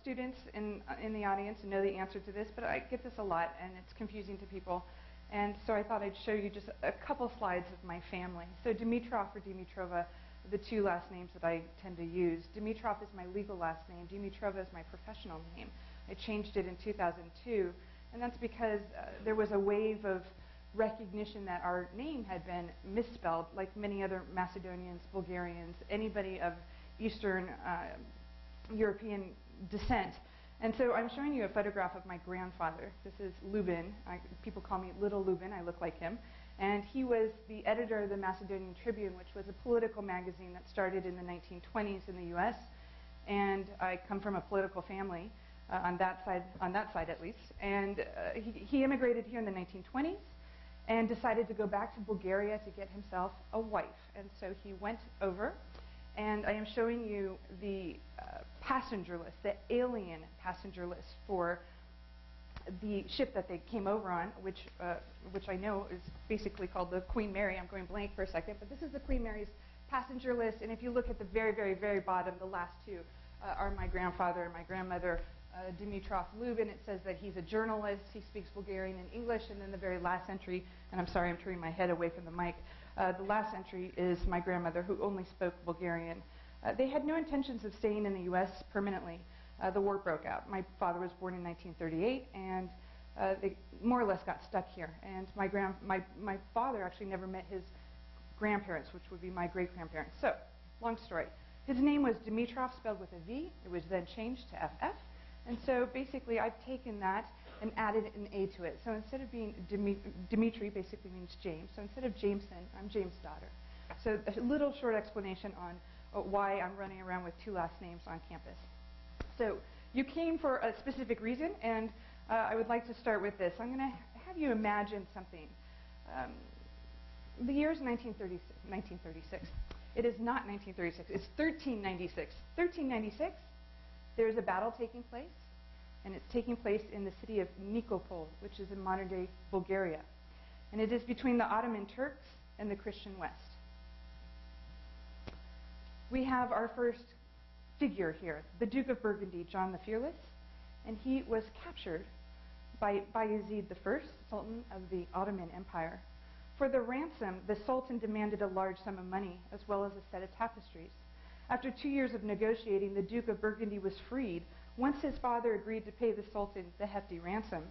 students in the audience and know the answer to this, but I get this a lot, and it's confusing to people. And so I thought I'd show you just a couple slides of my family. So Dimitroff or Dimitrova, the two last names that I tend to use. Dimitroff is my legal last name. Dimitrova is my professional name. I changed it in 2002, and that's because there was a wave of recognition that our name had been misspelled, like many other Macedonians, Bulgarians, anybody of Eastern European descent. And so I'm showing you a photograph of my grandfather. This is Lubin. People call me Little Lubin. I look like him. And he was the editor of the Macedonian Tribune, which was a political magazine that started in the 1920s in the U.S. And I come from a political family on that side at least. And he immigrated here in the 1920s and decided to go back to Bulgaria to get himself a wife. And so he went over. And I am showing you the passenger list, the alien passenger list for the ship that they came over on, which I know is basically called the Queen Mary. I'm going blank for a second, but this is the Queen Mary's passenger list. And if you look at the very, very, very bottom, the last two are my grandfather and my grandmother, Dimitroff Lubin. It says that he's a journalist. He speaks Bulgarian and English. And then the very last entry, and I'm sorry, I'm turning my head away from the mic. The last entry is my grandmother, who only spoke Bulgarian. They had no intentions of staying in the U.S. permanently. The war broke out. My father was born in 1938, and they more or less got stuck here. And my father actually never met his grandparents, which would be my great-grandparents. So, long story. His name was Dimitroff, spelled with a V. It was then changed to FF. And so basically I've taken that and added an A to it. So instead of being Dimitri, basically means James. So instead of Jameson, I'm James' daughter. So a little short explanation on why I'm running around with two last names on campus. So you came for a specific reason, and I would like to start with this. I'm going to have you imagine something. The year is 1936. It is not 1936. It's 1396. 1396. There's a battle taking place, and it's taking place in the city of Nikopol, which is in modern-day Bulgaria. And it is between the Ottoman Turks and the Christian West. We have our first figure here, the Duke of Burgundy, John the Fearless, and he was captured by Bayezid I, Sultan of the Ottoman Empire. For the ransom, the Sultan demanded a large sum of money, as well as a set of tapestries. After 2 years of negotiating, the Duke of Burgundy was freed once his father agreed to pay the Sultan the hefty ransom,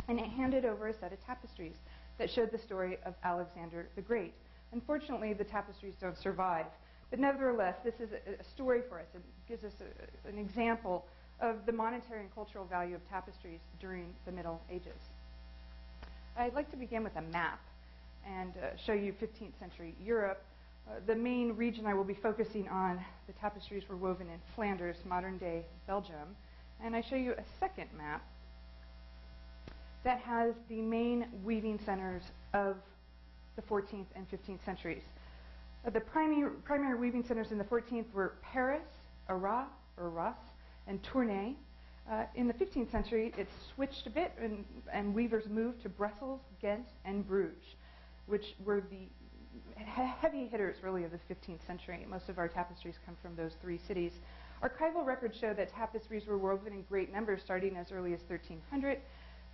and it handed over a set of tapestries that showed the story of Alexander the Great. Unfortunately, the tapestries don't survive, but nevertheless, this is a story for us. It gives us an example of the monetary and cultural value of tapestries during the Middle Ages. I'd like to begin with a map and show you 15th century Europe. The main region I will be focusing on, the tapestries were woven in Flanders, modern-day Belgium. And I show you a second map that has the main weaving centers of the 14th and 15th centuries. The primary weaving centers in the 14th were Paris, Arras, and Tournai. In the 15th century, it switched a bit, and weavers moved to Brussels, Ghent, and Bruges, which were the heavy hitters, really, of the 15th century. Most of our tapestries come from those three cities. Archival records show that tapestries were woven in great numbers starting as early as 1300.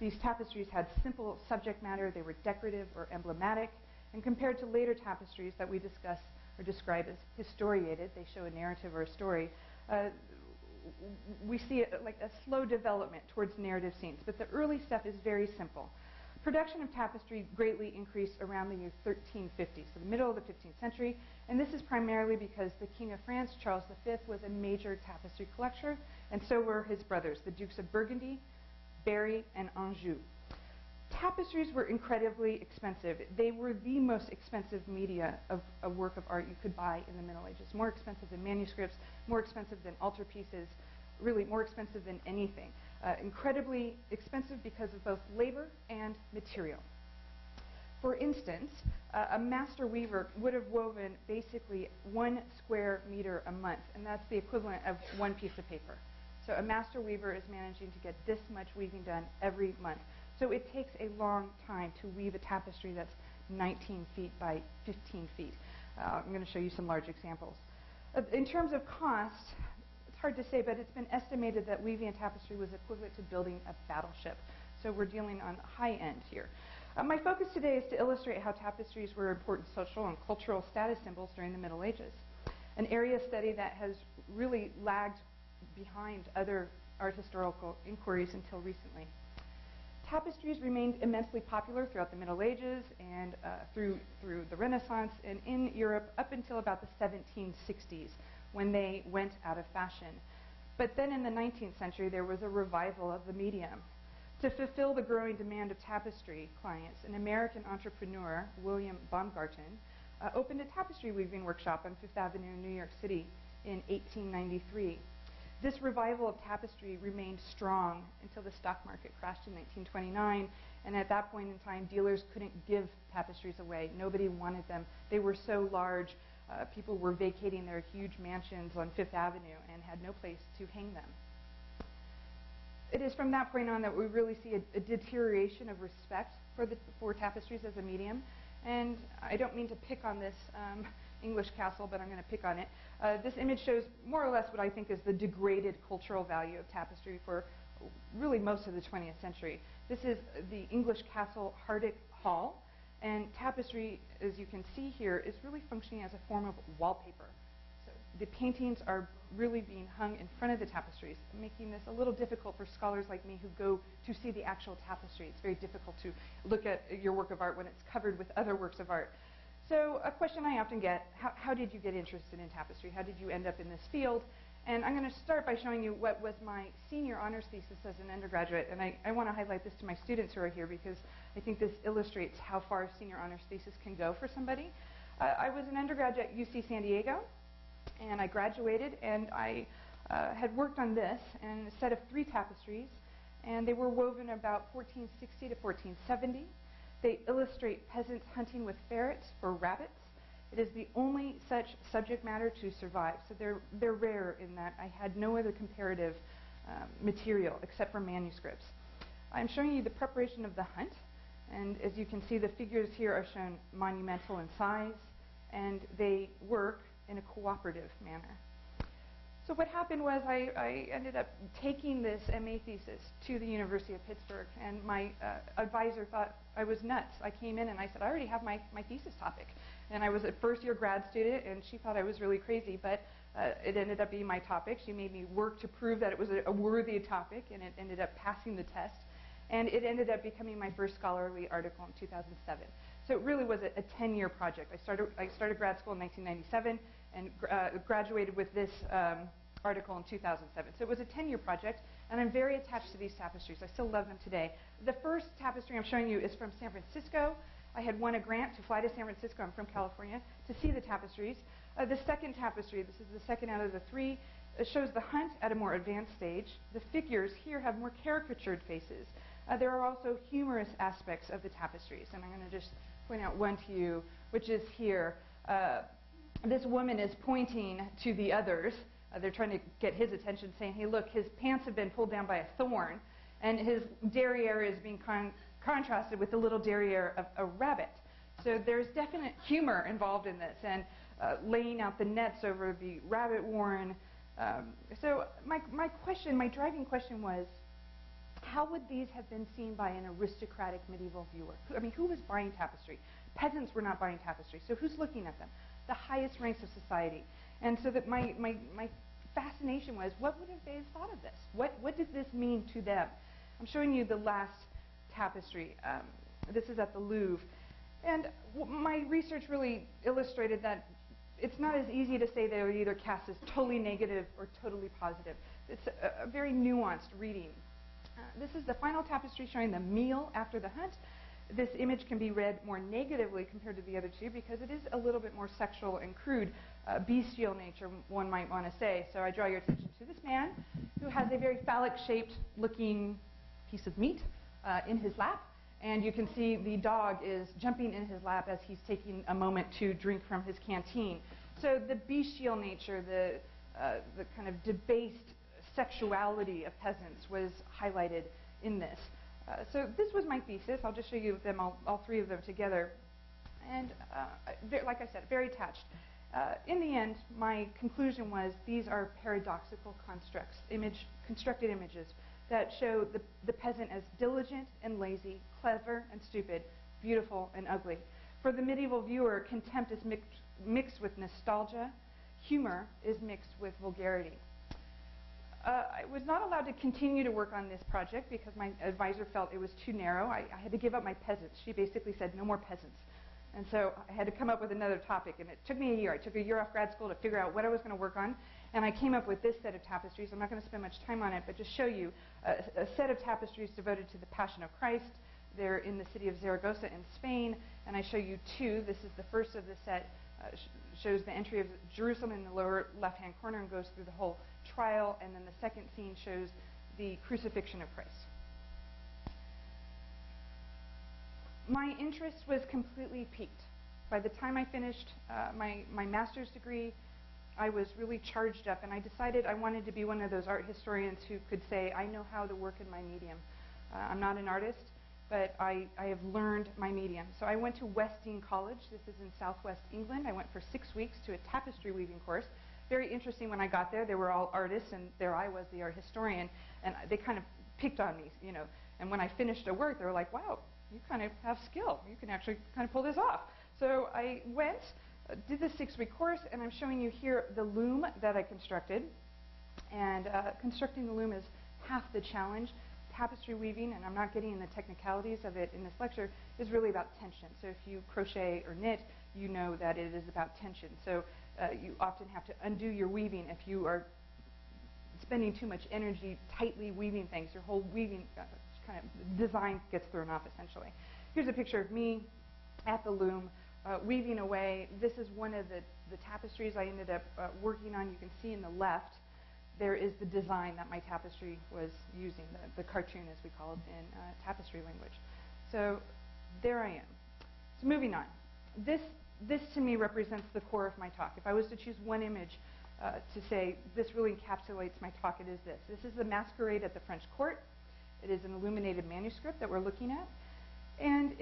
These tapestries had simple subject matter. They were decorative or emblematic. And compared to later tapestries that we discuss or describe as historiated, they show a narrative or a story, we see like a slow development towards narrative scenes. But the early stuff is very simple. Production of tapestry greatly increased around the year 1350, so the middle of the 15th century, and this is primarily because the King of France, Charles V, was a major tapestry collector, and so were his brothers, the Dukes of Burgundy, Berry, and Anjou. Tapestries were incredibly expensive. They were the most expensive media of a work of art you could buy in the Middle Ages, more expensive than manuscripts, more expensive than altarpieces, really more expensive than anything. Incredibly expensive because of both labor and material. For instance, a master weaver would have woven basically 1 square meter a month, and that's the equivalent of 1 piece of paper. So a master weaver is managing to get this much weaving done every month. So it takes a long time to weave a tapestry that's 19 feet by 15 feet. I'm going to show you some large examples. In terms of cost, It's hard to say, but it's been estimated that weaving a tapestry was equivalent to building a battleship. So we're dealing on high end here. My focus today is to illustrate how tapestries were important social and cultural status symbols during the Middle Ages, an area of study that has really lagged behind other art historical inquiries until recently. Tapestries remained immensely popular throughout the Middle Ages and through the Renaissance and in Europe up until about the 1760s, when they went out of fashion. But then in the 19th century, there was a revival of the medium. To fulfill the growing demand of tapestry clients, an American entrepreneur, William Baumgarten, opened a tapestry weaving workshop on Fifth Avenue in New York City in 1893. This revival of tapestry remained strong until the stock market crashed in 1929, and at that point in time, dealers couldn't give tapestries away. Nobody wanted them. They were so large, people were vacating their huge mansions on Fifth Avenue and had no place to hang them. It is from that point on that we really see a deterioration of respect for tapestries as a medium. And I don't mean to pick on this English castle, but I'm going to pick on it. This image shows more or less what I think is the degraded cultural value of tapestry for really most of the 20th century. This is the English castle Hardick Hall, and tapestry, as you can see here, is really functioning as a form of wallpaper. So the paintings are really being hung in front of the tapestries, making this a little difficult for scholars like me who go to see the actual tapestry. It's very difficult to look at your work of art when it's covered with other works of art. So a question I often get, how did you get interested in tapestry? How did you end up in this field? And I'm going to start by showing you what was my senior honors thesis as an undergraduate. And I want to highlight this to my students who are here because I think this illustrates how far a senior honors thesis can go for somebody. I was an undergraduate at UC San Diego, and I graduated, and I had worked on this and a set of 3 tapestries, and they were woven about 1460 to 1470. They illustrate peasants hunting with ferrets for rabbits. It is the only such subject matter to survive, so they're rare in that I had no other comparative material except for manuscripts. I'm showing you the preparation of the hunt, and as you can see, the figures here are shown monumental in size, and they work in a cooperative manner. So what happened was I ended up taking this MA thesis to the University of Pittsburgh, and my advisor thought I was nuts. I came in and I said, I already have my thesis topic. And I was a first-year grad student, and she thought I was really crazy, but it ended up being my topic. She made me work to prove that it was a worthy topic, and it ended up passing the test. And it ended up becoming my first scholarly article in 2007. So it really was a 10-year project. I started grad school in 1997 and graduated with this article in 2007. So it was a 10-year project, and I'm very attached to these tapestries. I still love them today. The first tapestry I'm showing you is from San Francisco. I had won a grant to fly to San Francisco, I'm from California, to see the tapestries. The second tapestry, this is the second out of the 3, shows the hunt at a more advanced stage. The figures here have more caricatured faces. There are also humorous aspects of the tapestries, and I'm going to just point out one to you, which is here. This woman is pointing to the others. They're trying to get his attention, saying, hey, look, his pants have been pulled down by a thorn, and his derriere is being contrasted with the little derriere of a rabbit. So there's definite humor involved in this, and laying out the nets over the rabbit warren. So my driving question was, how would these have been seen by an aristocratic medieval viewer? I mean, who was buying tapestry? Peasants were not buying tapestry, so who's looking at them? The highest ranks of society. And so that my fascination was, what would have they thought of this? What did this mean to them? I'm showing you the last tapestry. This is at the Louvre. And my research really illustrated that it's not as easy to say they're either cast as totally negative or totally positive. It's a very nuanced reading. This is the final tapestry showing the meal after the hunt. This image can be read more negatively compared to the other 2 because it is a little bit more sexual and crude, bestial nature, one might want to say. So I draw your attention to this man who has a very phallic-shaped looking piece of meat in his lap. And you can see the dog is jumping in his lap as he's taking a moment to drink from his canteen. So the bestial nature, the kind of debased sexuality of peasants was highlighted in this. So this was my thesis. I'll just show you them all 3 of them together. And like I said, very attached. In the end, my conclusion was these are paradoxical constructs, constructed images that show the peasant as diligent and lazy, clever and stupid, beautiful and ugly. For the medieval viewer, contempt is mixed with nostalgia. Humor is mixed with vulgarity. I was not allowed to continue to work on this project because my advisor felt it was too narrow. I had to give up my peasants. She basically said, no more peasants. And so I had to come up with another topic, and it took me a year. I took a year off grad school to figure out what I was going to work on, and I came up with this set of tapestries. I'm not going to spend much time on it, but just show you a set of tapestries devoted to the Passion of Christ. They're in the city of Zaragoza in Spain, and I show you two. This is the first of the set, shows the entry of Jerusalem in the lower left-hand corner and goes through the whole trial, and then the second scene shows the crucifixion of Christ. My interest was completely piqued. By the time I finished my master's degree, I was really charged up, and I decided I wanted to be one of those art historians who could say, I know how to work in my medium. I'm not an artist, but I have learned my medium. So I went to West Dean College. This is in southwest England. I went for 6 weeks to a tapestry weaving course. Very interesting when I got there. They were all artists, and there I was, the art historian, and they kind of picked on me, you know. And when I finished a work, they were like, wow, you kind of have skill. You can actually kind of pull this off. So I went, did the 6-week course, and I'm showing you here the loom that I constructed. And constructing the loom is half the challenge. Tapestry weaving, and I'm not getting in the technicalities of it in this lecture, is really about tension. So if you crochet or knit, you know that it is about tension. So you often have to undo your weaving if you are spending too much energy tightly weaving things. Your whole weaving kind of design gets thrown off, essentially. Here's a picture of me at the loom weaving away. This is one of the tapestries I ended up working on. You can see in the left there is the design that my tapestry was using, the cartoon as we call it in tapestry language. So there I am. So moving on. This to me represents the core of my talk. If I was to choose one image to say this really encapsulates my talk, it is this. This is the masquerade at the French court. It is an illuminated manuscript that we're looking at. And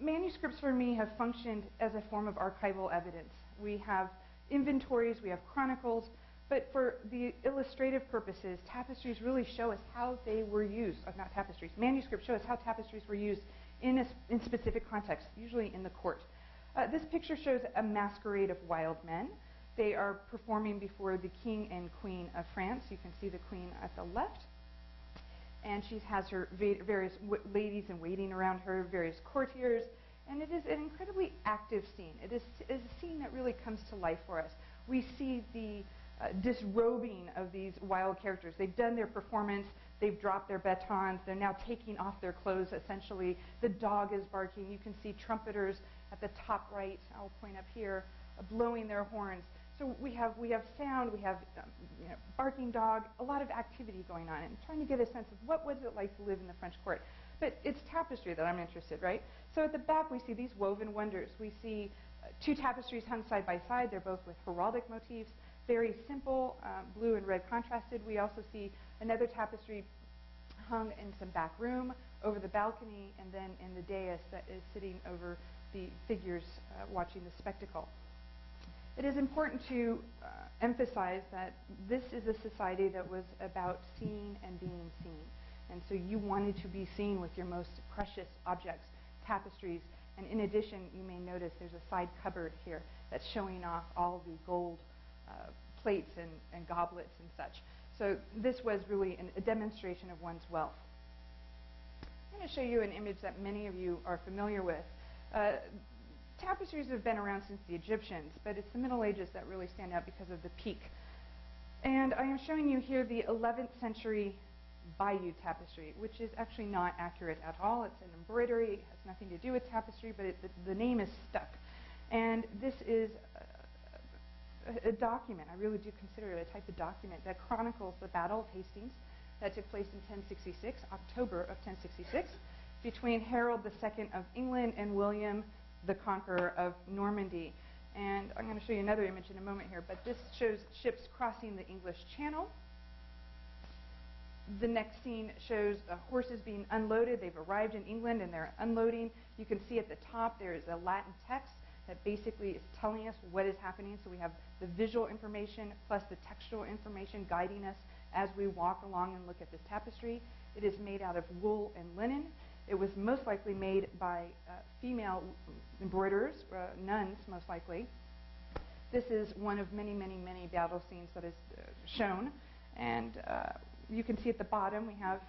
manuscripts for me have functioned as a form of archival evidence. We have inventories, we have chronicles, but for the illustrative purposes, tapestries really show us how they were used. Not tapestries, manuscripts show us how tapestries were used in specific contexts, usually in the court. This picture shows a masquerade of wild men. They are performing before the king and queen of France. You can see the queen at the left. And she has her various ladies in waiting around her, various courtiers. And it is an incredibly active scene. It is a scene that really comes to life for us. We see the disrobing of these wild characters. They've done their performance, they've dropped their batons, they're now taking off their clothes essentially. The dog is barking. You can see trumpeters at the top right, I'll point up here, blowing their horns. So we have sound, we have barking dog, a lot of activity going on, and trying to get a sense of what was it like to live in the French court. But it's tapestry that I'm interested, right? So at the back we see these woven wonders. We see two tapestries hung side by side. They're both with heraldic motifs. Very simple, blue and red contrasted. We also see another tapestry hung in some back room over the balcony, and then in the dais that is sitting over the figures watching the spectacle. It is important to emphasize that this is a society that was about seeing and being seen. And so you wanted to be seen with your most precious objects, tapestries. And in addition, you may notice there's a side cupboard here that's showing off all the gold plates and goblets and such. So this was really a demonstration of one's wealth. I'm going to show you an image that many of you are familiar with. Tapestries have been around since the Egyptians, but it's the Middle Ages that really stand out because of the peak. And I am showing you here the 11th century Bayeux tapestry, which is actually not accurate at all. It's an embroidery. It has nothing to do with tapestry, but the name is stuck. And this is a document. I really do consider it a type of document that chronicles the Battle of Hastings that took place in 1066, October of 1066, between Harold II of England and William the Conqueror of Normandy. And I'm going to show you another image in a moment here, but this shows ships crossing the English Channel. The next scene shows horses being unloaded. They've arrived in England and they're unloading. You can see at the top there is a Latin text that basically is telling us what is happening. So we have the visual information plus the textual information guiding us as we walk along and look at this tapestry. It is made out of wool and linen. It was most likely made by female embroiderers, nuns most likely. This is one of many, many, many battle scenes that is shown. And you can see at the bottom we have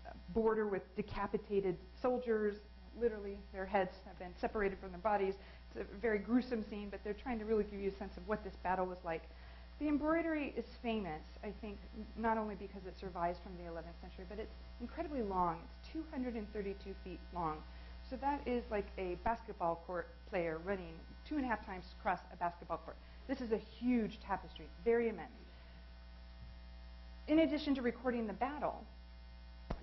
a border with decapitated soldiers. Literally, their heads have been separated from their bodies. It's a very gruesome scene, but they're trying to really give you a sense of what this battle was like. The embroidery is famous, I think, not only because it survives from the 11th century, but it's incredibly long. It's 232 feet long. So that is like a basketball court player running 2.5 times across a basketball court. This is a huge tapestry, very immense. In addition to recording the battle,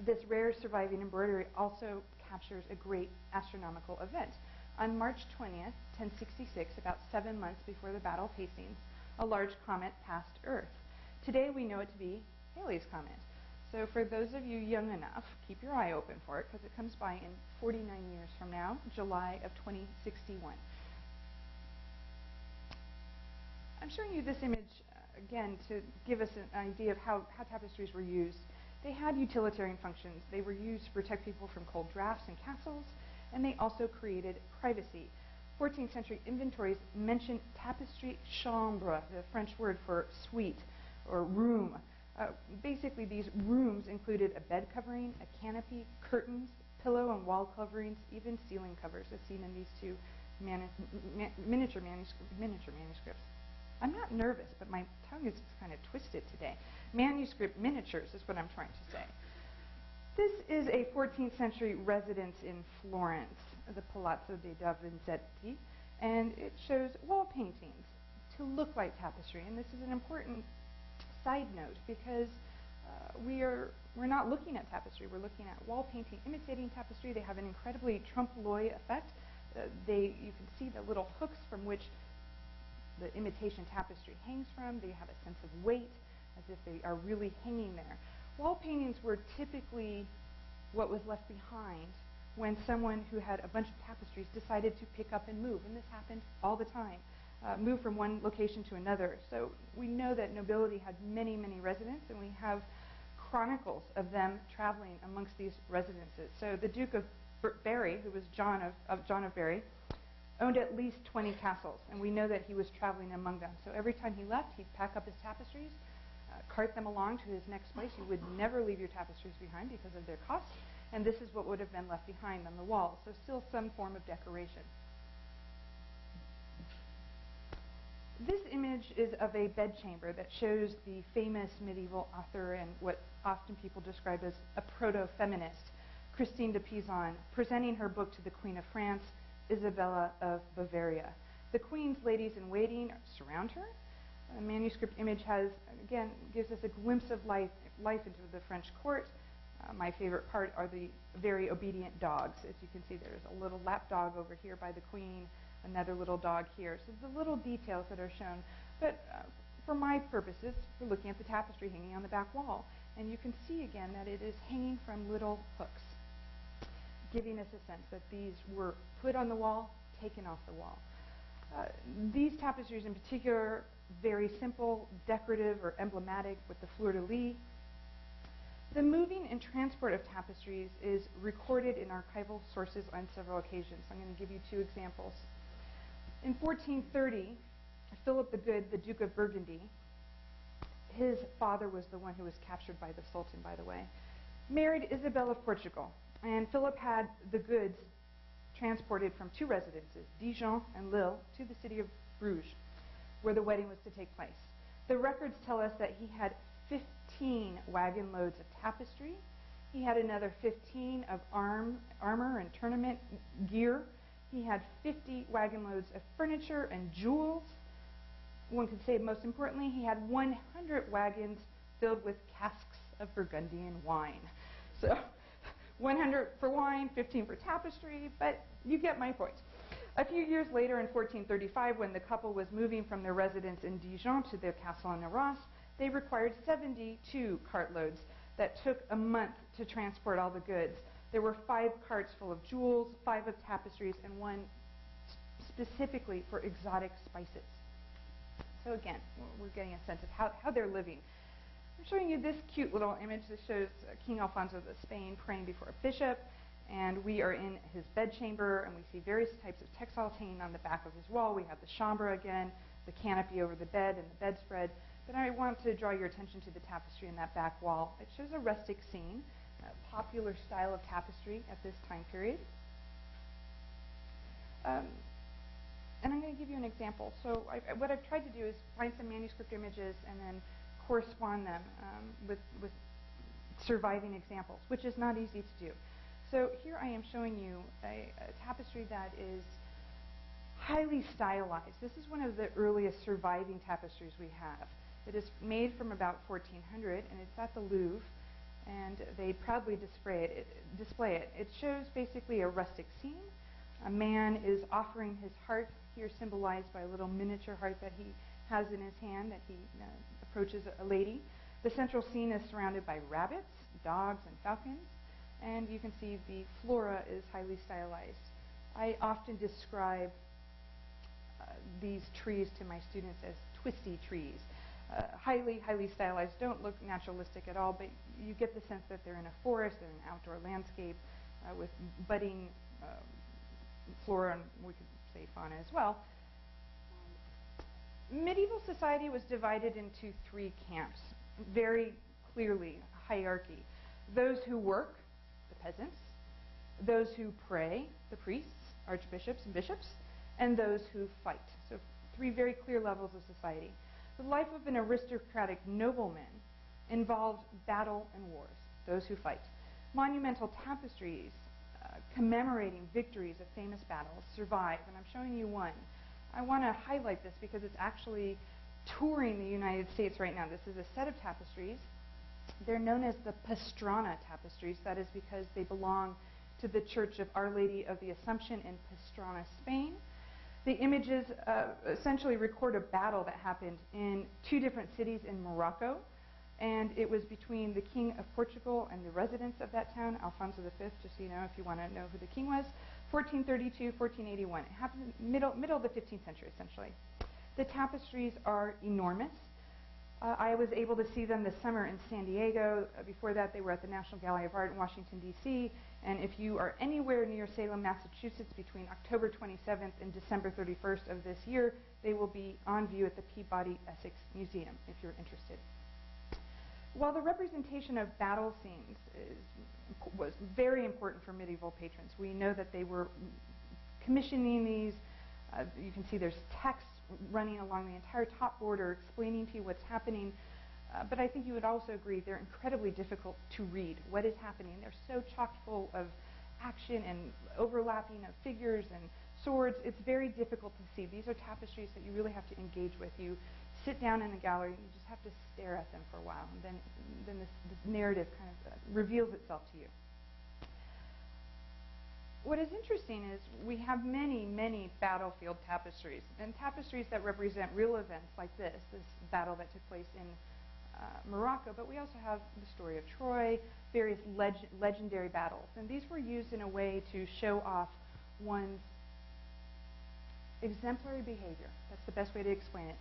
this rare surviving embroidery also captures a great astronomical event. On March 20th, 1066, about 7 months before the Battle of Hastings, a large comet passed Earth. Today we know it to be Halley's Comet. So for those of you young enough, keep your eye open for it because it comes by in 49 years from now, July of 2061. I'm showing you this image again to give us an idea of how tapestries were used. They had utilitarian functions. They were used to protect people from cold drafts in castles, and they also created privacy. 14th century inventories mention tapestry chambre, the French word for suite or room. Basically, these rooms included a bed covering, a canopy, curtains, pillow and wall coverings, even ceiling covers, as seen in these two miniature manuscripts. I'm not nervous, but my tongue is kind of twisted today. Manuscript miniatures is what I'm trying to say. This is a 14th century residence in Florence, the Palazzo dei Davinzetti, and it shows wall paintings to look like tapestry. And this is an important side note because we're not looking at tapestry. We're looking at wall painting imitating tapestry. They have an incredibly trompe-l'oeil effect. You can see the little hooks from which the imitation tapestry hangs from. They have a sense of weight, as if they are really hanging there. Wall paintings were typically what was left behind when someone who had a bunch of tapestries decided to pick up and move, and this happened all the time, move from one location to another. So we know that nobility had many, many residents, and we have chronicles of them traveling amongst these residences. So the Duke of Berry, who was John of Berry, owned at least 20 castles, and we know that he was traveling among them. So every time he left, he'd pack up his tapestries, cart them along to his next place. You would never leave your tapestries behind because of their cost, and this is what would have been left behind on the wall. So still some form of decoration. This image is of a bedchamber that shows the famous medieval author and what often people describe as a proto-feminist, Christine de Pizan, presenting her book to the Queen of France, Isabella of Bavaria. The Queen's ladies-in-waiting surround her. The manuscript image gives us a glimpse of life into the French court. My favorite part are the very obedient dogs. As you can see, there's a little lap dog over here by the Queen, another little dog here. So the little details that are shown. But for my purposes, we're looking at the tapestry hanging on the back wall. And you can see again that it is hanging from little hooks, giving us a sense that these were put on the wall, taken off the wall. These tapestries in particular, very simple, decorative, or emblematic with the fleur-de-lis. The moving and transport of tapestries is recorded in archival sources on several occasions. I'm going to give you two examples. In 1430, Philip the Good, the Duke of Burgundy, his father was the one who was captured by the Sultan, by the way, married Isabel of Portugal. And Philip had the goods transported from two residences, Dijon and Lille, to the city of Bruges, where the wedding was to take place. The records tell us that he had 15 wagon loads of tapestry. He had another 15 of armor and tournament gear. He had 50 wagon loads of furniture and jewels. One could say, most importantly, he had 100 wagons filled with casks of Burgundian wine. So 100 for wine, 15 for tapestry, but you get my point. A few years later, in 1435, when the couple was moving from their residence in Dijon to their castle in Arras, they required 72 cartloads that took a month to transport all the goods. There were 5 carts full of jewels, 5 of tapestries, and 1 specifically for exotic spices. So again, we're getting a sense of how they're living. I'm showing you this cute little image that shows King Alfonso of Spain praying before a bishop, and we are in his bedchamber, and we see various types of textiles hanging on the back of his wall. We have the chambre again, the canopy over the bed, and the bedspread. But I want to draw your attention to the tapestry in that back wall. It shows a rustic scene, a popular style of tapestry at this time period. And I'm going to give you an example. So what I've tried to do is find some manuscript images and then correspond them with surviving examples, which is not easy to do. So here I am showing you a tapestry that is highly stylized. This is one of the earliest surviving tapestries we have. It is made from about 1400, and it's at the Louvre, and they proudly display it. It shows basically a rustic scene. A man is offering his heart, here symbolized by a little miniature heart that he has in his hand, that he approaches a lady. The central scene is surrounded by rabbits, dogs, and falcons, and you can see the flora is highly stylized. I often describe these trees to my students as twisty trees. Highly stylized, don't look naturalistic at all, but you get the sense that they're in a forest, they're in an outdoor landscape with budding flora, and we could say fauna as well. Medieval society was divided into three camps, very clearly, hierarchy. Those who work, the peasants, those who pray, the priests, archbishops and bishops, and those who fight. So three very clear levels of society. The life of an aristocratic nobleman involved battle and wars, those who fight. Monumental tapestries commemorating victories of famous battles survive, and I'm showing you one. I want to highlight this because it's actually touring the United States right now. This is a set of tapestries. They're known as the Pastrana Tapestries. That is because they belong to the Church of Our Lady of the Assumption in Pastrana, Spain. The images essentially record a battle that happened in two different cities in Morocco, and it was between the King of Portugal and the residents of that town, Alfonso V, just so you know if you want to know who the king was, 1432, 1481. It happened in the middle of the 15th century, essentially. The tapestries are enormous. I was able to see them this summer in San Diego. Before that, they were at the National Gallery of Art in Washington, D.C. And if you are anywhere near Salem, Massachusetts, between October 27th and December 31st of this year, they will be on view at the Peabody Essex Museum, if you're interested. While the representation of battle scenes was very important for medieval patrons, we know that they were commissioning these. You can see there's text running along the entire top border explaining to you what's happening. But I think you would also agree they're incredibly difficult to read. What is happening? They're so chock full of action and overlapping of figures and swords. It's very difficult to see. These are tapestries that you really have to engage with. You sit down in the gallery and you just have to stare at them for a while, and then this narrative kind of reveals itself to you. What is interesting is we have many battlefield tapestries, and tapestries that represent real events like this battle that took place in Morocco, but we also have the story of Troy, various legendary battles, and these were used in a way to show off one's exemplary behavior. That's the best way to explain it.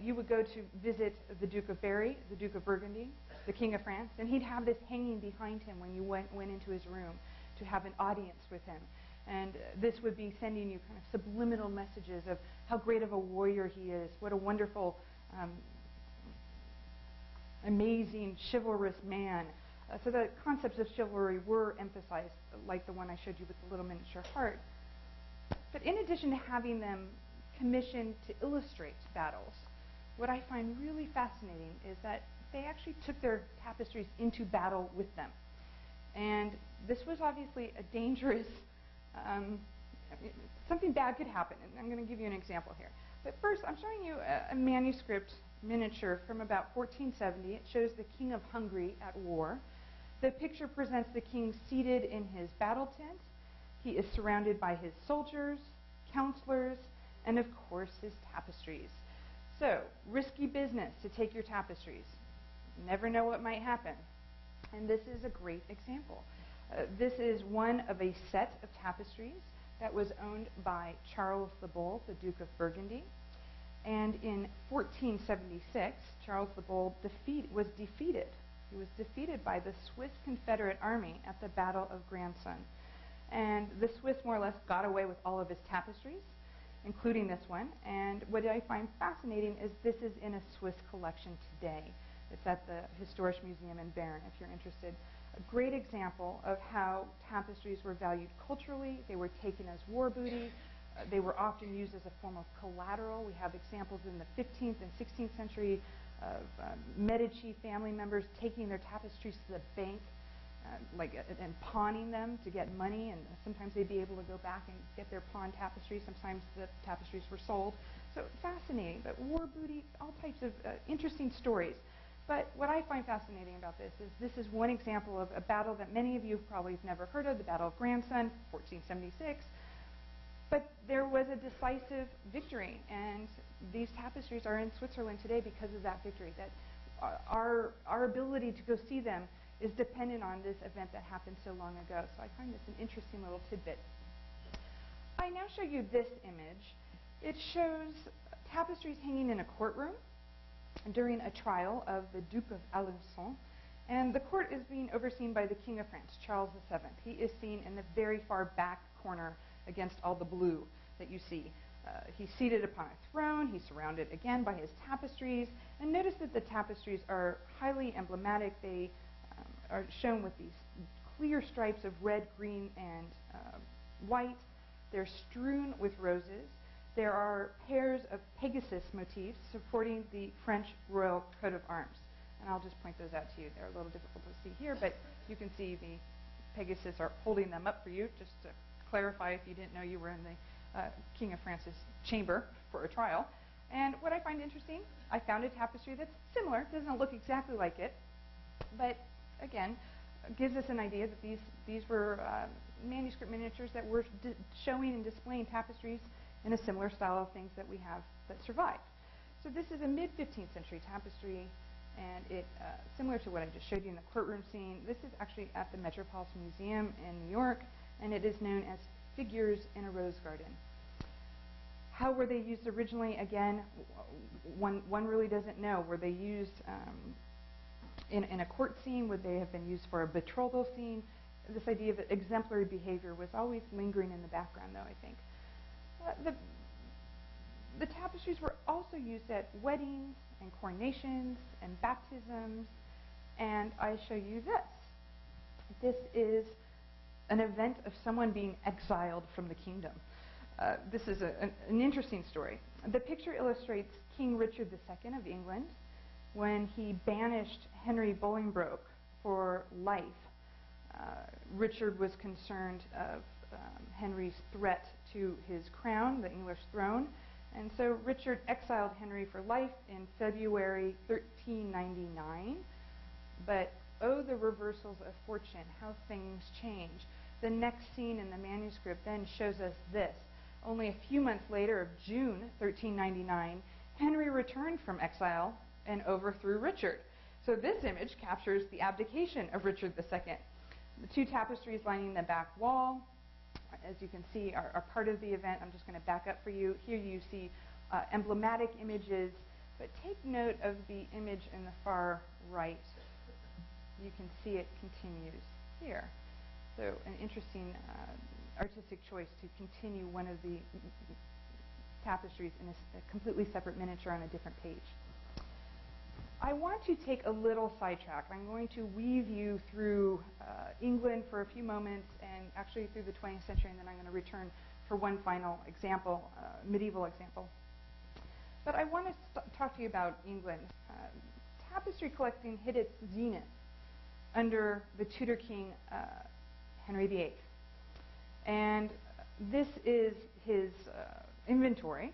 You would go to visit the Duke of Berry, the Duke of Burgundy, the King of France, and he'd have this hanging behind him when you went into his room to have an audience with him. And this would be sending you kind of subliminal messages of how great of a warrior he is, what a wonderful, amazing, chivalrous man. So the concepts of chivalry were emphasized, like the one I showed you with the little miniature heart. But in addition to having them commissioned to illustrate battles, what I find really fascinating is that they actually took their tapestries into battle with them. And this was obviously a dangerous, something bad could happen, and I'm going to give you an example here. But first, I'm showing you a manuscript miniature from about 1470. It shows the King of Hungary at war. The picture presents the king seated in his battle tent. He is surrounded by his soldiers, counselors, and of course his tapestries. So, risky business to take your tapestries. Never know what might happen. And this is a great example. This is one of a set of tapestries that was owned by Charles the Bold, the Duke of Burgundy. And in 1476, Charles the Bold was defeated. He was defeated by the Swiss Confederate Army at the Battle of Grandson. And the Swiss more or less got away with all of his tapestries, including this one. And what I find fascinating is this is in a Swiss collection today. It's at the Historische Museum in Bern, if you're interested. A great example of how tapestries were valued culturally. They were taken as war booty. They were often used as a form of collateral. We have examples in the 15th and 16th century of Medici family members taking their tapestries to the bank and pawning them to get money, and sometimes they'd be able to go back and get their pawned tapestries. Sometimes the tapestries were sold. So fascinating, but war booty, all types of interesting stories. But what I find fascinating about this is one example of a battle that many of you probably have never heard of, the Battle of Grandson, 1476. But there was a decisive victory, and these tapestries are in Switzerland today because of that victory. That our ability to go see them is dependent on this event that happened so long ago. So I find this an interesting little tidbit. I now show you this image. It shows tapestries hanging in a courtroom during a trial of the Duke of Alençon. And the court is being overseen by the King of France, Charles VII. He is seen in the very far back corner against all the blue that you see. He's seated upon a throne. He's surrounded again by his tapestries. And notice that the tapestries are highly emblematic. They are shown with these clear stripes of red, green, and white. They're strewn with roses. There are pairs of Pegasus motifs supporting the French royal coat of arms. And I'll just point those out to you. They're a little difficult to see here, but you can see the Pegasus are holding them up for you, just to clarify if you didn't know you were in the King of France's chamber for a trial. And what I find interesting, I found a tapestry that's similar. It doesn't look exactly like it, but again, gives us an idea that these were manuscript miniatures that were showing and displaying tapestries in a similar style of things that we have that survived. So this is a mid-15th century tapestry, and it, similar to what I just showed you in the courtroom scene, this is actually at the Metropolitan Museum in New York, and it is known as Figures in a Rose Garden. How were they used originally? Again, one really doesn't know. Were they used in a court scene? Would they have been used for a betrothal scene? This idea of exemplary behavior was always lingering in the background, though, I think. The tapestries were also used at weddings and coronations and baptisms, and I show you this. This is an event of someone being exiled from the kingdom. This is an interesting story. The picture illustrates King Richard II of England when he banished Henry Bolingbroke for life. Richard was concerned of Henry's threat to his crown, the English throne, and so Richard exiled Henry for life in February 1399. But oh, the reversals of fortune, how things change. The next scene in the manuscript then shows us this. Only a few months later, of June 1399, Henry returned from exile and overthrew Richard. So this image captures the abdication of Richard II. The two tapestries lining the back wall, as you can see, are part of the event. I'm just going to back up for you. Here you see emblematic images, but take note of the image in the far right. You can see it continues here. So an interesting artistic choice to continue one of the tapestries in a completely separate miniature on a different page. I want to take a little sidetrack. I'm going to weave you through England for a few moments and actually through the 20th century, and then I'm going to return for one final example, medieval example. But I want to talk to you about England. Tapestry collecting hit its zenith under the Tudor king Henry VIII. And this is his inventory.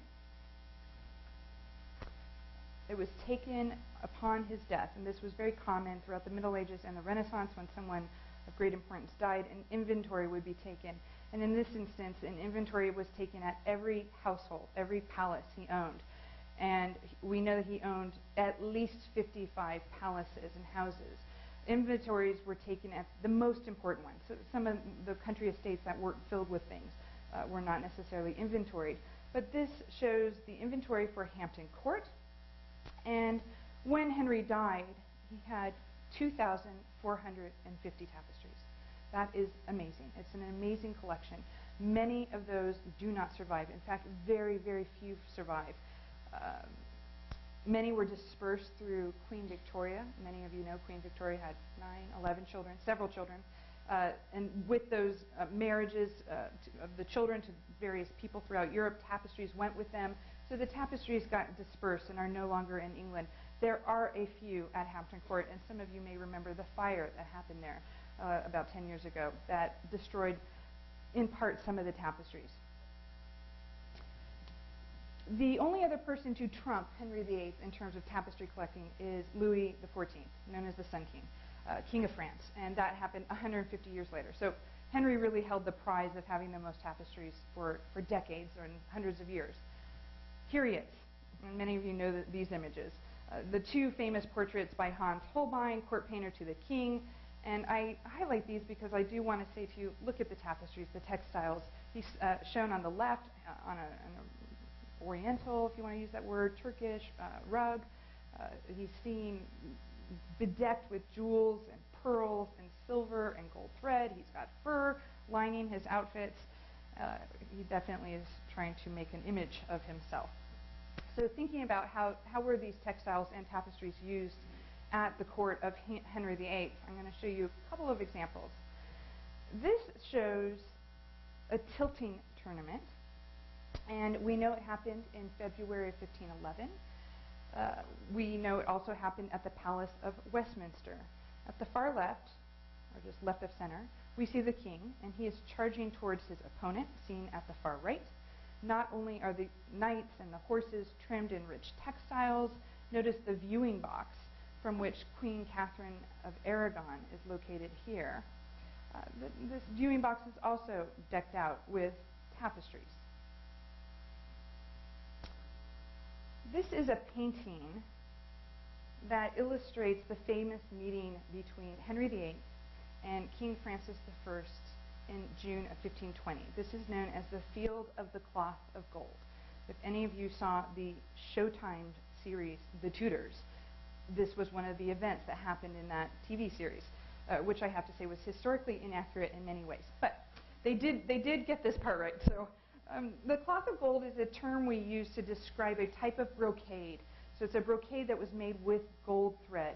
It was taken upon his death, and this was very common throughout the Middle Ages and the Renaissance. When someone of great importance died, an inventory would be taken. And in this instance, an inventory was taken at every household, every palace he owned. And we know that he owned at least 55 palaces and houses. Inventories were taken at the most important ones, so some of the country estates that weren't filled with things. were not necessarily inventoried. But this shows the inventory for Hampton Court. And when Henry died, he had 2,450 tapestries. That is amazing. It's an amazing collection. Many of those do not survive. In fact, very, very few survive. Many were dispersed through Queen Victoria. Many of you know Queen Victoria had 9, 11 children, several children. And with those marriages of the children to various people throughout Europe, tapestries went with them. So the tapestries got dispersed and are no longer in England. There are a few at Hampton Court, and some of you may remember the fire that happened there about 10 years ago that destroyed, in part, some of the tapestries. The only other person to trump Henry VIII in terms of tapestry collecting is Louis XIV, known as the Sun King, King of France, and that happened 150 years later. So Henry really held the prize of having the most tapestries for decades or hundreds of years. Here he is, and many of you know these images. The two famous portraits by Hans Holbein, Court Painter to the King, and I highlight these because I do want to say to you, look at the tapestries, the textiles. He's shown on the left on an Oriental, if you want to use that word, Turkish rug. He's seen bedecked with jewels and pearls and silver and gold thread. He's got fur lining his outfits. He definitely is trying to make an image of himself. So thinking about how were these textiles and tapestries used at the court of Henry VIII, I'm going to show you a couple of examples. This shows a tilting tournament, and we know it happened in February of 1511. We know it also happened at the Palace of Westminster. At the far left, or just left of center, we see the king, and he is charging towards his opponent, seen at the far right. Not only are the knights and the horses trimmed in rich textiles, notice the viewing box from which Queen Catherine of Aragon is located here. This viewing box is also decked out with tapestries. This is a painting that illustrates the famous meeting between Henry VIII and King Francis I in June of 1520. This is known as the Field of the Cloth of Gold. If any of you saw the Showtime series, The Tudors, this was one of the events that happened in that TV series, which I have to say was historically inaccurate in many ways. But they did get this part right. So the cloth of gold is a term we use to describe a type of brocade. So it's a brocade that was made with gold thread.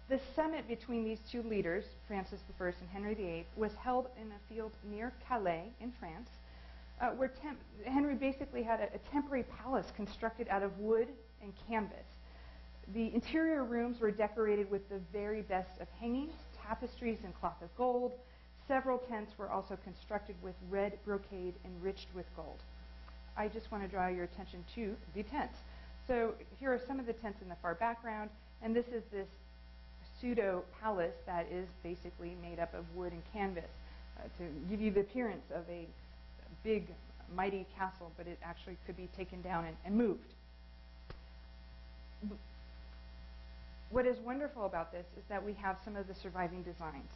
The summit between these two leaders, Francis I and Henry VIII, was held in a field near Calais in France, where Henry basically had a temporary palace constructed out of wood and canvas. The interior rooms were decorated with the very best of hangings, tapestries, and cloth of gold. Several tents were also constructed with red brocade enriched with gold. I just want to draw your attention to the tents. So here are some of the tents in the far background, and this is this pseudo-palace that is basically made up of wood and canvas to give you the appearance of a big, mighty castle, but it actually could be taken down and moved. What is wonderful about this is that we have some of the surviving designs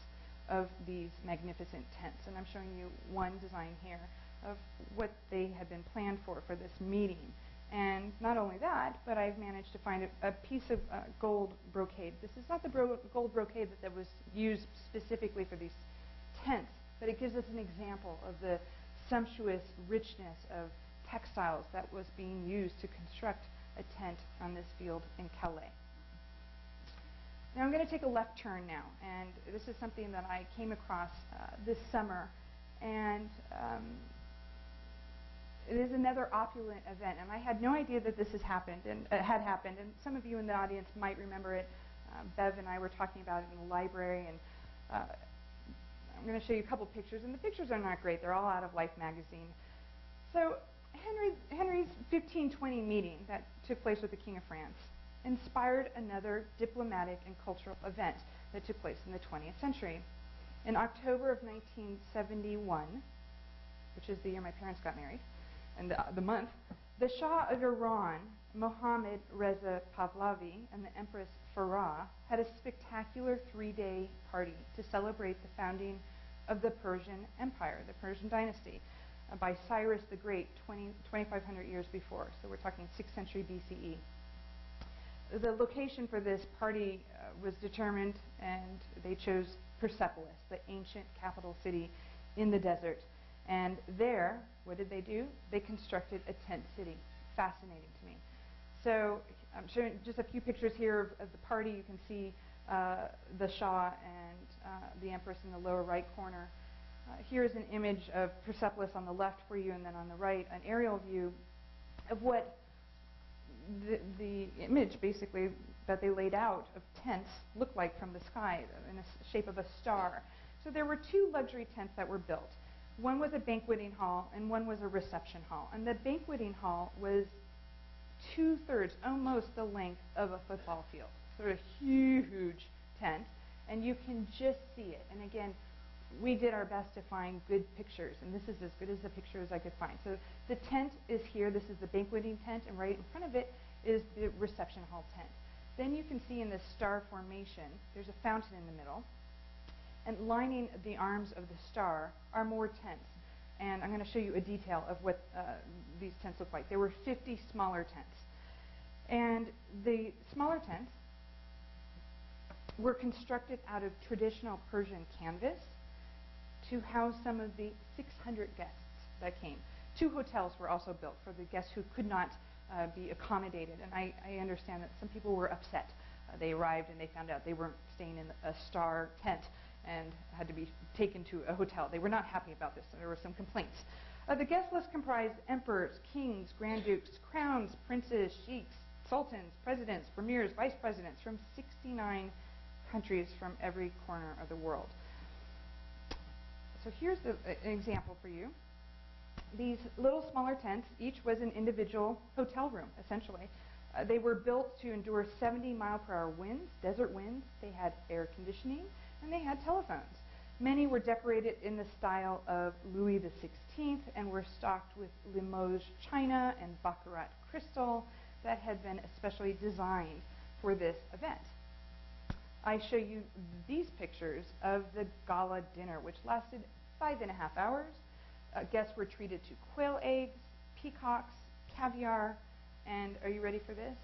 of these magnificent tents, and I'm showing you one design here of what they had been planned for this meeting. And not only that, but I've managed to find a piece of gold brocade. This is not the gold brocade that was used specifically for these tents, but it gives us an example of the sumptuous richness of textiles that was being used to construct a tent on this field in Calais. Now I'm going to take a left turn now, and this is something that I came across this summer, and it is another opulent event, and I had no idea that this had happened, and some of you in the audience might remember it. Bev and I were talking about it in the library, and I'm going to show you a couple pictures, and the pictures are not great. They're all out of Life magazine. So Henry's 1520 meeting that took place with the King of France inspired another diplomatic and cultural event that took place in the 20th century. In October of 1971, which is the year my parents got married, and the month, the Shah of Iran, Mohammad Reza Pahlavi, and the Empress Farah had a spectacular 3-day party to celebrate the founding of the Persian Empire, the Persian dynasty. by Cyrus the Great 2,500 years before. So we're talking 6th century BCE. The location for this party was determined, and they chose Persepolis, the ancient capital city in the desert. And there, what did they do? They constructed a tent city. Fascinating to me. So I'm showing just a few pictures here of the party. You can see the Shah and the Empress in the lower right corner. Here's an image of Persepolis on the left for you, and then on the right, an aerial view of what the image, basically, that they laid out of tents looked like from the sky in the shape of a star. So there were two luxury tents that were built. One was a banqueting hall, and one was a reception hall. And the banqueting hall was 2/3, almost the length of a football field. Sort of huge tent, and you can just see it. And again, we did our best to find good pictures, and this is as good as the picture as I could find. So the tent is here. This is the banqueting tent, and right in front of it is the reception hall tent. Then you can see in this star formation, there's a fountain in the middle, and lining the arms of the star are more tents. And I'm going to show you a detail of what these tents look like. There were 50 smaller tents. And the smaller tents were constructed out of traditional Persian canvas to house some of the 600 guests that came. 2 hotels were also built for the guests who could not be accommodated. And I understand that some people were upset. They arrived and they found out they weren't staying in a star tent and had to be taken to a hotel. They were not happy about this, so there were some complaints. The guest list comprised emperors, kings, grand dukes, crowns, princes, sheiks, sultans, presidents, premiers, vice presidents from 69 countries from every corner of the world. So here's an example for you. These little smaller tents, each was an individual hotel room, essentially. They were built to endure 70-mile-per-hour winds, desert winds. They had air conditioning, and they had telephones. Many were decorated in the style of Louis XVI and were stocked with Limoges china and Baccarat crystal that had been especially designed for this event. I show you these pictures of the gala dinner, which lasted 5.5 hours. Guests were treated to quail eggs, peacocks, caviar, and are you ready for this?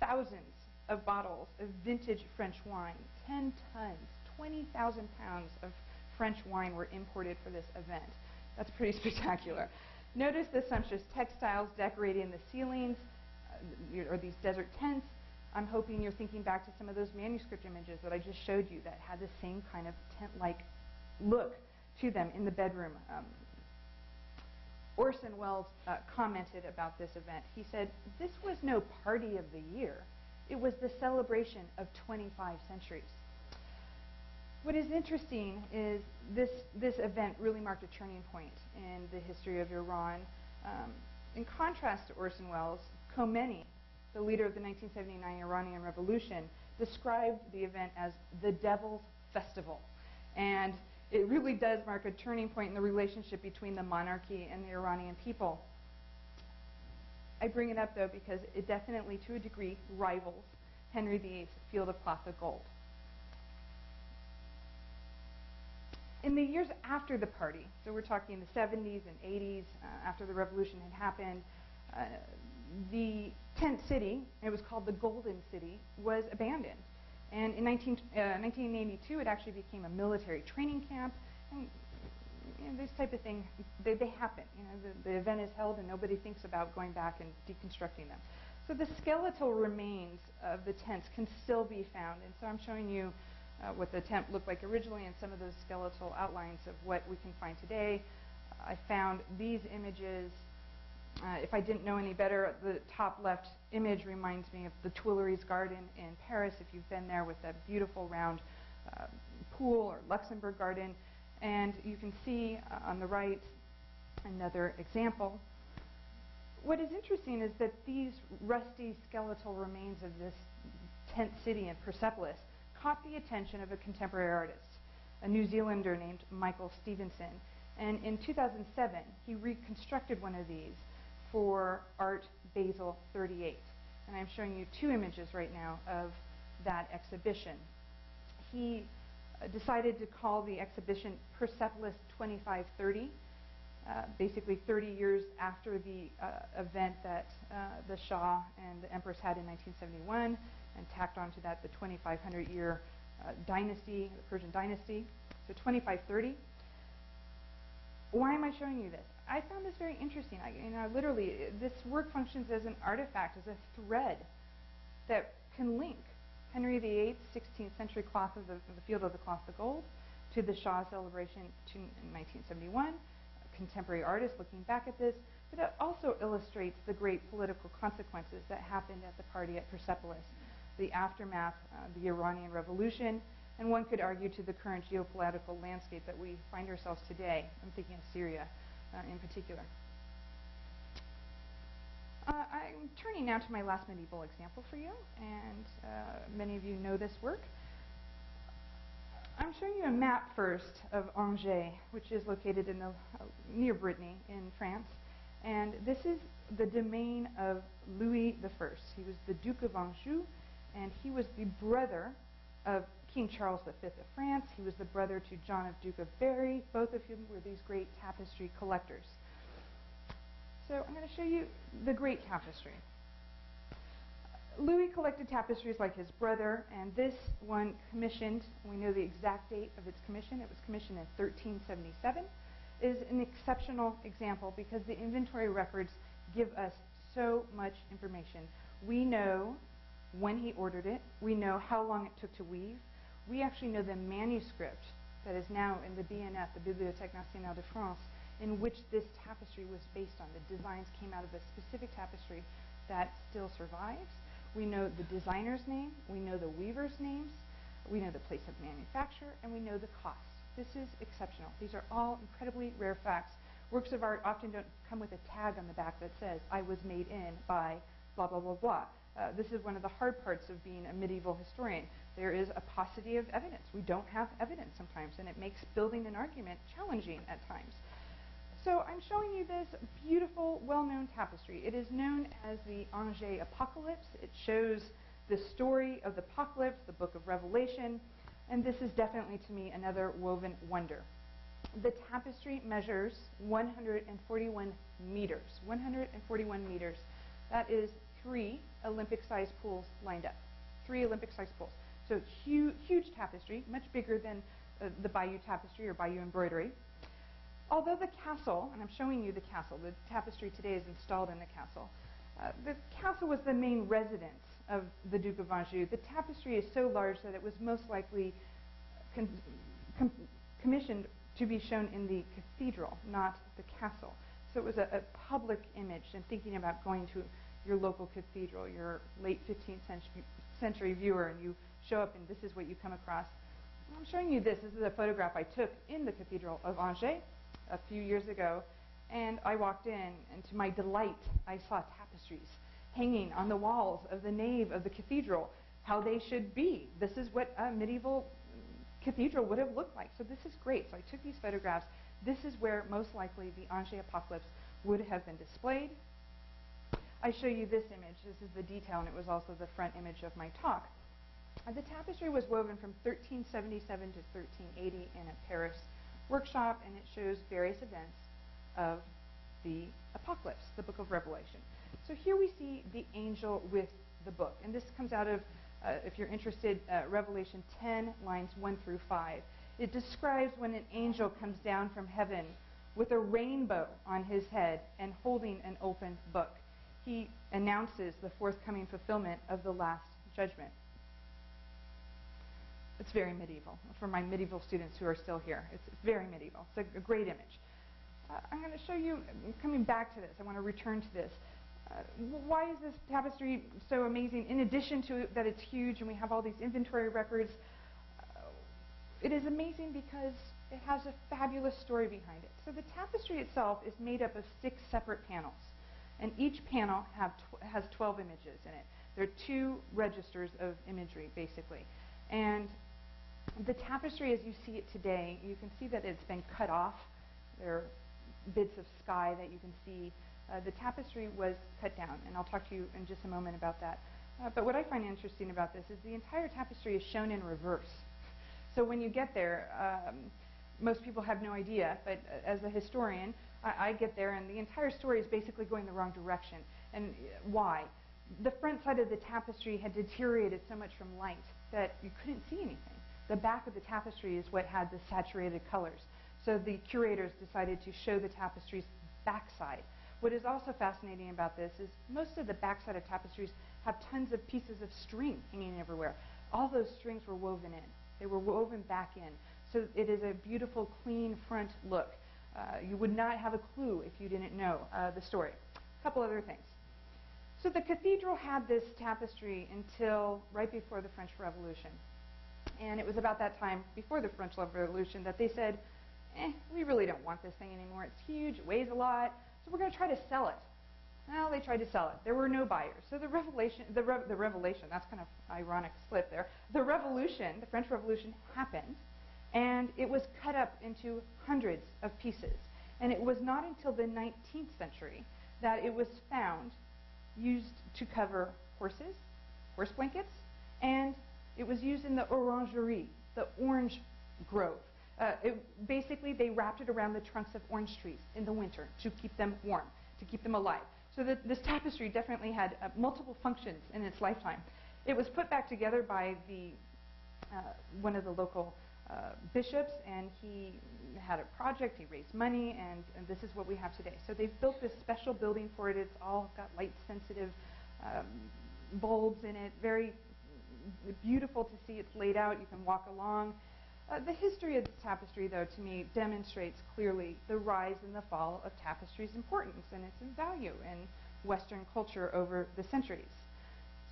Thousands of bottles of vintage French wine. 10 tons, 20,000 pounds of French wine were imported for this event. That's pretty spectacular. Notice the sumptuous textiles decorating the ceilings, or these desert tents. I'm hoping you're thinking back to some of those manuscript images that I just showed you that had the same kind of tent-like look to them in the bedroom. Orson Welles commented about this event. He said, "This was no party of the year. It was the celebration of 25 centuries." What is interesting is this event really marked a turning point in the history of Iran. In contrast to Orson Welles, Khomeini, the leader of the 1979 Iranian Revolution, described the event as the Devil's Festival. And it really does mark a turning point in the relationship between the monarchy and the Iranian people. I bring it up, though, because it definitely, to a degree, rivals Henry VIII's Field of Cloth of Gold. In the years after the party, so we're talking the 70s and 80s, after the revolution had happened, the tent city, it was called the Golden City, was abandoned. And in 1982, it actually became a military training camp. And this type of thing, they happen. The event is held and nobody thinks about going back and deconstructing them. So the skeletal remains of the tents can still be found. And so I'm showing you what the tent looked like originally and some of those skeletal outlines of what we can find today. I found these images. If I didn't know any better, the top left image reminds me of the Tuileries Garden in Paris, if you've been there, with that beautiful round pool, or Luxembourg Garden. And you can see on the right another example. What is interesting is that these rusty skeletal remains of this tent city in Persepolis caught the attention of a contemporary artist, a New Zealander named Michael Stevenson. And in 2007, he reconstructed one of these for Art Basel 38. And I'm showing you 2 images right now of that exhibition. He decided to call the exhibition Persepolis 2530. basically 30 years after the event that the Shah and the Empress had in 1971, and tacked onto that the 2,500-year dynasty, the Persian dynasty, so 2530. Why am I showing you this? I found this very interesting. Literally, this work functions as an artifact, as a thread that can link Henry VIII's 16th century cloth of the Field of the Cloth of Gold to the Shah celebration in 1971. Contemporary artists looking back at this, but it also illustrates the great political consequences that happened at the party at Persepolis, the aftermath, the Iranian Revolution, and one could argue to the current geopolitical landscape that we find ourselves today. I'm thinking of Syria in particular. I'm turning now to my last medieval example for you, and many of you know this work. I'm showing you a map first of Angers, which is located in near Brittany in France, and this is the domain of Louis I. He was the Duke of Anjou, and he was the brother of King Charles V of France. He was the brother to John of Duke of Berry. Both of whom were these great tapestry collectors. So I'm going to show you the great tapestry. Louis collected tapestries like his brother, and this one commissioned, we know the exact date of its commission, it was commissioned in 1377, is an exceptional example because the inventory records give us so much information. We know when he ordered it, we know how long it took to weave, we actually know the manuscript that is now in the BNF, the Bibliothèque Nationale de France, in which this tapestry was based on. The designs came out of a specific tapestry that still survives. We know the designer's name, we know the weaver's names, we know the place of manufacture, and we know the cost. This is exceptional. These are all incredibly rare facts. Works of art often don't come with a tag on the back that says, I was made in by blah, blah, blah, blah. This is one of the hard parts of being a medieval historian. There is a paucity of evidence. We don't have evidence sometimes, and it makes building an argument challenging at times. So I'm showing you this beautiful, well-known tapestry. It is known as the Angers Apocalypse. It shows the story of the Apocalypse, the book of Revelation, and this is definitely, to me, another woven wonder. The tapestry measures 141 meters. 141 meters. That is 3 Olympic-sized pools lined up. 3 Olympic-sized pools. So huge, huge tapestry, much bigger than the Bayeux tapestry or Bayeux embroidery. Although the castle, and I'm showing you the castle, the tapestry today is installed in the castle was the main residence of the Duke of Anjou. The tapestry is so large that it was most likely commissioned to be shown in the cathedral, not the castle. So it was a public image, and thinking about going to your local cathedral, your late 15th century viewer, and you show up and this is what you come across. I'm showing you this. This is a photograph I took in the Cathedral of Angers a few years ago, and I walked in, and to my delight, I saw tapestries hanging on the walls of the nave of the cathedral, how they should be. This is what a medieval cathedral would have looked like. So this is great. So I took these photographs. This is where most likely the Angers Apocalypse would have been displayed. I show you this image. This is the detail, and it was also the front image of my talk. The tapestry was woven from 1377 to 1380 in a Paris workshop, and it shows various events of the Apocalypse, the book of Revelation. So here we see the angel with the book, and this comes out of, if you're interested, Revelation 10, lines 1 through 5. It describes when an angel comes down from heaven with a rainbow on his head and holding an open book. He announces the forthcoming fulfillment of the last judgment. It's very medieval. For my medieval students who are still here, it's very medieval. It's a great image. I'm going to show you, coming back to this, I want to return to this. Why is this tapestry so amazing? In addition to that it's huge and we have all these inventory records, it is amazing because it has a fabulous story behind it. So the tapestry itself is made up of 6 separate panels, and each panel has 12 images in it. There are 2 registers of imagery, basically. And the tapestry, as you see it today, you can see that it's been cut off. There are bits of sky that you can see. The tapestry was cut down, and I'll talk to you in just a moment about that. But what I find interesting about this is the entire tapestry is shown in reverse. So when you get there, most people have no idea, but as a historian, I get there, and the entire story is basically going the wrong direction. And why? The front side of the tapestry had deteriorated so much from light that you couldn't see anything. The back of the tapestry is what had the saturated colors. So the curators decided to show the tapestry's backside. What is also fascinating about this is most of the backside of tapestries have tons of pieces of string hanging everywhere. All those strings were woven in. They were woven back in. So it is a beautiful, clean front look. You would not have a clue if you didn't know the story. A couple other things. So the cathedral had this tapestry until right before the French Revolution. And it was about that time, before the French Revolution, that they said, we really don't want this thing anymore. It's huge, it weighs a lot, so we're going to try to sell it. Well, they tried to sell it. There were no buyers. So the revelation, that's kind of ironic slip there. The revolution, the French Revolution happened, and it was cut up into hundreds of pieces. And it was not until the 19th century that it was found, used to cover horses, horse blankets, and it was used in the orangerie, the orange grove. Basically, they wrapped it around the trunks of orange trees in the winter to keep them warm, to keep them alive. So this tapestry definitely had multiple functions in its lifetime. It was put back together by one of the local bishops, and he had a project, he raised money, and this is what we have today. So they've built this special building for it. It's all got light-sensitive bulbs in it, very beautiful to see. It's laid out. You can walk along. The history of the tapestry, though, to me, demonstrates clearly the rise and the fall of tapestry's importance and its value in Western culture over the centuries.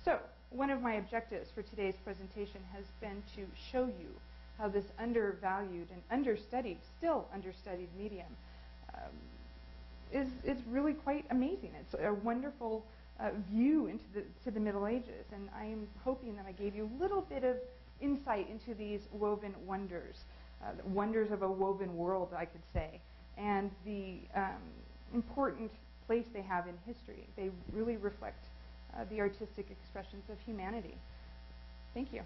So, one of my objectives for today's presentation has been to show you how this undervalued and understudied, still understudied medium is really quite amazing. It's a wonderful view into the Middle Ages, and I am hoping that I gave you a little bit of insight into these woven wonders, wonders of a woven world, I could say, and the important place they have in history. They really reflect the artistic expressions of humanity. Thank you.